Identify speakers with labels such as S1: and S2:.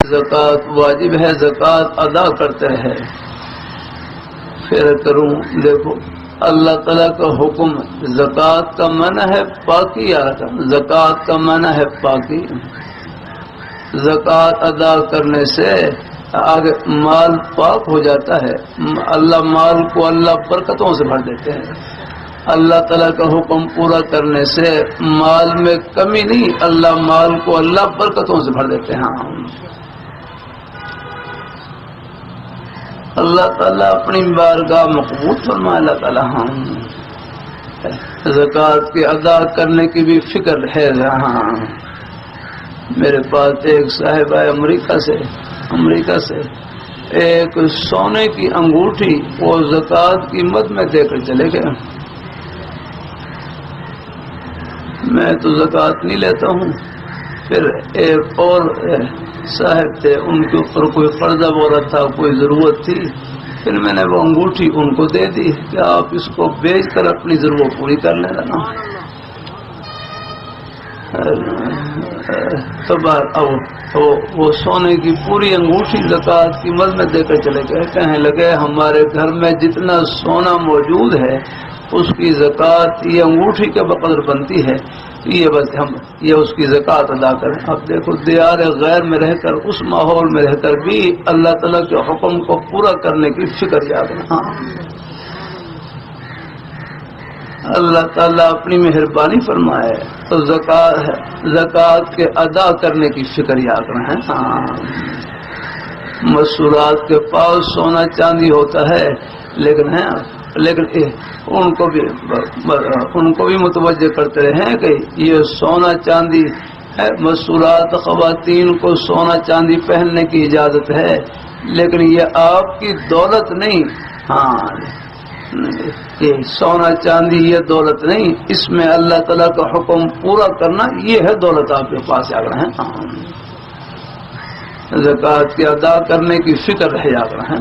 S1: زکوٰۃ واجب ہے، زکوٰۃ ادا کرتے رہے. پھر کروں دیکھو اللہ تعالیٰ کا حکم، زکوٰۃ کا معنی ہے پاکی. زکوٰۃ کا معنی ہے پاکی. زکوٰۃ ادا کرنے سے آگے مال پاک ہو جاتا ہے. اللہ مال کو اللہ برکتوں سے بھر دیتے ہیں. اللہ تعالیٰ کا حکم پورا کرنے سے مال میں کمی نہیں، اللہ مال کو اللہ برکتوں سے بھر دیتے ہیں. اللہ تعالیٰ اپنی بارگاہ مقبول فرمائے. اللہ تعالیٰ زکوٰۃ کے ادا کرنے کی بھی فکر ہے. میرے پاس ایک صاحب آئے امریکہ سے ایک سونے کی انگوٹھی وہ زکوٰۃ کی مد میں دے کر چلے گئے. میں تو زکوٰۃ نہیں لیتا ہوں. پھر ایک اور صاحب تھے، ان کے اوپر کوئی قرضہ وغیرہ تھا، کوئی ضرورت تھی. پھر میں نے وہ انگوٹھی ان کو دے دی کہ آپ اس کو بیچ کر اپنی ضرورت پوری کر لینا. تو وہ سونے کی پوری انگوٹھی زکوٰۃ کی مد میں دے کر چلے گئے. کہنے لگے ہمارے گھر میں جتنا سونا موجود ہے اس کی زکوٰۃ یہ انگوٹھی کے بقدر بنتی ہے، یہ بس ہم یہ اس کی زکوٰۃ ادا کریں. اب دیکھو دیار غیر میں رہ کر، اس ماحول میں رہ کر بھی اللہ تعالیٰ کے حکم کو پورا کرنے کی فکر یاد رکھنا. اللہ تعالیٰ اپنی مہربانی فرمائے تو زکوٰۃ کے ادا کرنے کی فکر یاد رکھیں. مسورات کے پاس سونا چاندی ہوتا ہے، لیکن ان کو بھی متوجہ کرتے رہیں کہ یہ سونا چاندی ہے. مسورات خواتین کو سونا چاندی پہننے کی اجازت ہے، لیکن یہ آپ کی دولت نہیں. یہ سونا چاندی یہ دولت نہیں، اس میں اللہ تعالیٰ کا حکم پورا کرنا یہ ہے دولت آپ کے پاس. یاد رہیں زکوٰۃ کے ادا کرنے کی فکر ہے. یاد رہیں